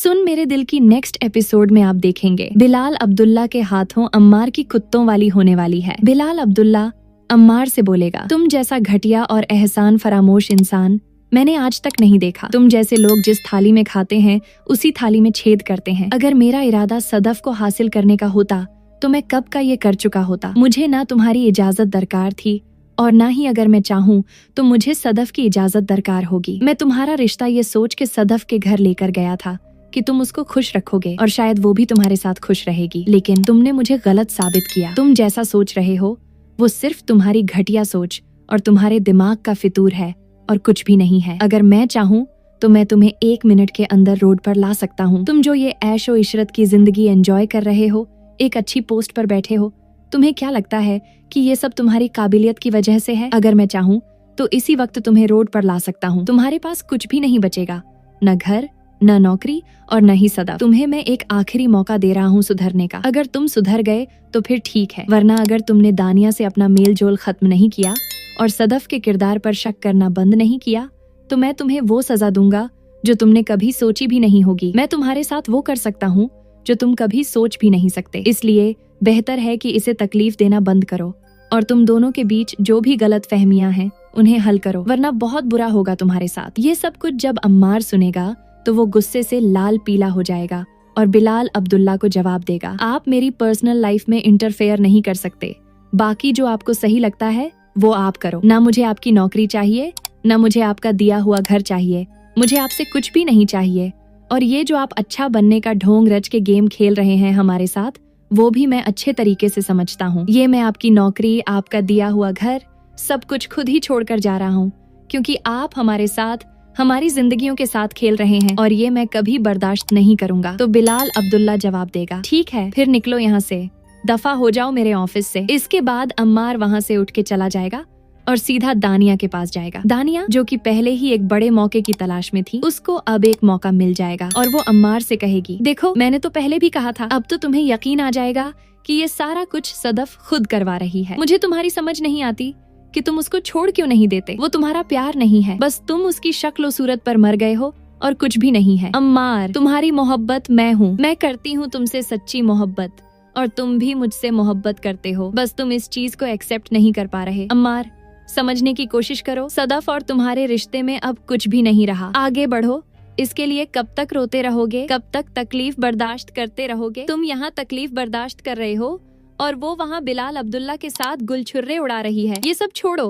सुन मेरे दिल की नेक्स्ट एपिसोड में आप देखेंगे बिलाल अब्दुल्ला के हाथों अम्मार की कुत्तों वाली होने वाली है। बिलाल अब्दुल्ला अम्मार से बोलेगा, तुम जैसा घटिया और एहसान फरामोश इंसान मैंने आज तक नहीं देखा। तुम जैसे लोग जिस थाली में खाते हैं उसी थाली में छेद करते हैं। अगर मेरा इरादा सदफ को हासिल करने का होता तो मैं कब का ये कर चुका होता। मुझे ना तुम्हारी इजाजत दरकार थी और ना ही अगर मैं चाहूँ तो मुझे सदफ की इजाजत दरकार होगी। मैं तुम्हारा रिश्ता ये सोच के सदफ के घर लेकर गया था कि तुम उसको खुश रखोगे और शायद वो भी तुम्हारे साथ खुश रहेगी, लेकिन तुमने मुझे गलत साबित किया। तुम जैसा सोच रहे हो वो सिर्फ तुम्हारी घटिया सोच और तुम्हारे दिमाग का फितूर है और कुछ भी नहीं है। अगर मैं चाहूँ तो मैं तुम्हें 1 मिनट के अंदर रोड पर ला सकता हूँ। तुम जो ये ऐशो इशरत की जिंदगी एंजॉय कर रहे हो, एक अच्छी पोस्ट पर बैठे हो, तुम्हें क्या लगता है कि ये सब तुम्हारी काबिलियत की वजह से है? अगर मैं चाहूँ तो इसी वक्त तुम्हें रोड पर ला सकता हूँ। तुम्हारे पास कुछ भी नहीं बचेगा, न घर, न नौकरी और न ही सदा। तुम्हें मैं एक आखिरी मौका दे रहा हूँ सुधरने का। अगर तुम सुधर गए तो फिर ठीक है, वरना अगर तुमने दानिया से अपना मेल जोल खत्म नहीं किया और सदफ के किरदार पर शक करना बंद नहीं किया तो मैं तुम्हें वो सजा दूंगा जो तुमने कभी सोची भी नहीं होगी। मैं तुम्हारे साथ वो कर सकता हूँ जो तुम कभी सोच भी नहीं सकते। इसलिए बेहतर है कि इसे तकलीफ देना बंद करो और तुम दोनों के बीच जो भी गलत फहमियां हैं उन्हें हल करो, वरना बहुत बुरा होगा तुम्हारे साथ। ये सब कुछ जब अम्मार सुनेगा तो वो गुस्से से लाल पीला हो जाएगा और बिलाल अब्दुल्ला को जवाब देगा, आप मेरी पर्सनल लाइफ में इंटरफेयर नहीं कर सकते। बाकी जो आपको सही लगता है वो आप करो। ना मुझे आपकी नौकरी चाहिए, ना मुझे आपका दिया हुआ घर चाहिए। मुझे आपसे कुछ भी नहीं चाहिए। और ये जो आप अच्छा बनने का ढोंग रच के गेम खेल रहे हैं हमारे साथ, वो भी मैं अच्छे तरीके से समझता हूँ। ये मैं आपकी नौकरी, आपका दिया हुआ घर, सब कुछ खुद ही छोड़कर जा रहा हूँ क्योंकि आप हमारे साथ हमारी जिंदगियों के साथ खेल रहे हैं और ये मैं कभी बर्दाश्त नहीं करूंगा। तो बिलाल अब्दुल्ला जवाब देगा, ठीक है फिर निकलो यहाँ से, दफा हो जाओ मेरे ऑफिस से। इसके बाद अम्मार वहाँ से उठ के चला जाएगा और सीधा दानिया के पास जाएगा। दानिया जो कि पहले ही एक बड़े मौके की तलाश में थी, उसको अब एक मौका मिल जाएगा और वो अम्मार से कहेगी, देखो मैंने तो पहले भी कहा था, अब तो तुम्हें यकीन आ जाएगा कि ये सारा कुछ सदफ खुद करवा रही है। मुझे तुम्हारी समझ नहीं आती कि तुम उसको छोड़ क्यों नहीं देते। वो तुम्हारा प्यार नहीं है, बस तुम उसकी शक्ल और सूरत पर मर गए हो और कुछ भी नहीं है। अम्मार, तुम्हारी मोहब्बत मैं हूँ, मैं करती हूँ तुमसे सच्ची मोहब्बत और तुम भी मुझसे मोहब्बत करते हो, बस तुम इस चीज को एक्सेप्ट नहीं कर पा रहे। अम्मार, समझने की कोशिश करो, सदफ और तुम्हारे रिश्ते में अब कुछ भी नहीं रहा। आगे बढ़ो। इसके लिए कब तक रोते रहोगे, कब तक तकलीफ बर्दाश्त करते रहोगे? तुम यहाँ तकलीफ बर्दाश्त कर रहे हो और वो वहाँ बिलाल अब्दुल्ला के साथ गुलछुर्रे उड़ा रही है। ये सब छोड़ो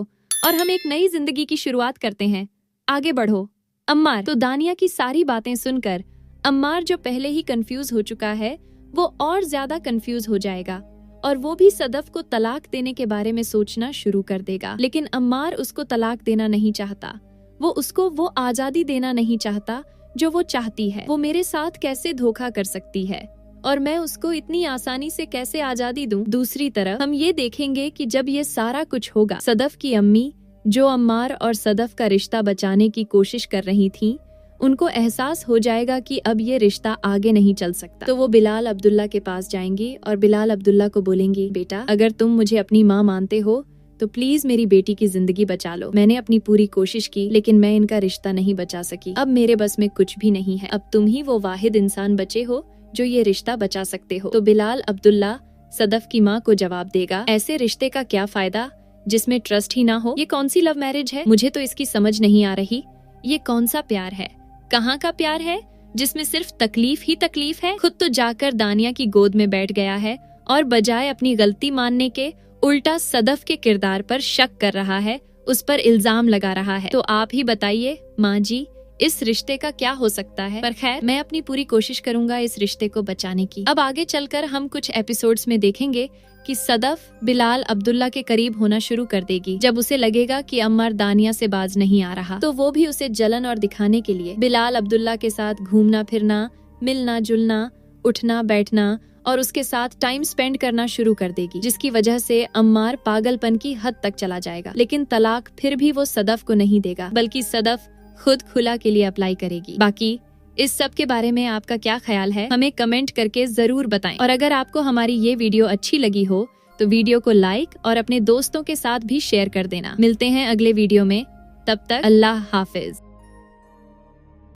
और हम एक नई जिंदगी की शुरुआत करते हैं। आगे बढ़ो। अम्मार, तो दानिया की सारी बातें सुनकर अम्मार जो पहले ही कंफ्यूज हो चुका है वो और ज्यादा कंफ्यूज हो जाएगा और वो भी सदफ को तलाक देने के बारे में सोचना शुरू कर देगा। लेकिन अम्मार उसको तलाक देना नहीं चाहता, वो उसको वो आजादी देना नहीं चाहता जो वो चाहती है। वो मेरे साथ कैसे धोखा कर सकती है और मैं उसको इतनी आसानी से कैसे आजादी दूं? दूसरी तरफ हम ये देखेंगे कि जब ये सारा कुछ होगा, सदफ की अम्मी जो अम्मार और सदफ का रिश्ता बचाने की कोशिश कर रही थी, उनको एहसास हो जाएगा कि अब ये रिश्ता आगे नहीं चल सकता। तो वो बिलाल अब्दुल्ला के पास जाएंगी और बिलाल अब्दुल्ला को बोलेंगी, बेटा अगर तुम मुझे अपनी माँ मानते हो तो प्लीज मेरी बेटी की जिंदगी बचा लो। मैंने अपनी पूरी कोशिश की लेकिन मैं इनका रिश्ता नहीं बचा सकी। अब मेरे बस में कुछ भी नहीं है। अब तुम ही वो वाहिद इंसान बचे हो जो ये रिश्ता बचा सकते हो। तो बिलाल अब्दुल्ला सदफ की माँ को जवाब देगा, ऐसे रिश्ते का क्या फायदा जिसमें ट्रस्ट ही ना हो? ये कौन सी लव मैरिज है? मुझे तो इसकी समझ नहीं आ रही। ये कौन सा प्यार है? कहाँ का प्यार है जिसमें सिर्फ तकलीफ ही तकलीफ है? खुद तो जाकर दानिया की गोद में बैठ गया है और बजाय अपनी गलती मानने के उल्टा सदफ के किरदार पर शक कर रहा है, उस पर इल्जाम लगा रहा है। तो आप ही बताइए माँ जी, इस रिश्ते का क्या हो सकता है? पर खैर, मैं अपनी पूरी कोशिश करूंगा इस रिश्ते को बचाने की। अब आगे चलकर हम कुछ एपिसोड्स में देखेंगे कि सदफ बिलाल अब्दुल्ला के करीब होना शुरू कर देगी। जब उसे लगेगा कि अम्मार दानिया से बाज नहीं आ रहा तो वो भी उसे जलन और दिखाने के लिए बिलाल अब्दुल्ला के साथ घूमना फिरना, मिलना जुलना, उठना बैठना और उसके साथ टाइम स्पेंड करना शुरू कर देगी, जिसकी वजह से अम्मार पागलपन की हद तक चला जाएगा। लेकिन तलाक फिर भी वो सदफ को नहीं देगा, बल्कि सदफ खुद खुला के लिए अप्लाई करेगी। बाकी इस सब के बारे में आपका क्या ख्याल है, हमें कमेंट करके जरूर बताएं। और अगर आपको हमारी ये वीडियो अच्छी लगी हो तो वीडियो को लाइक और अपने दोस्तों के साथ भी शेयर कर देना। मिलते हैं अगले वीडियो में, तब तक अल्लाह हाफिज।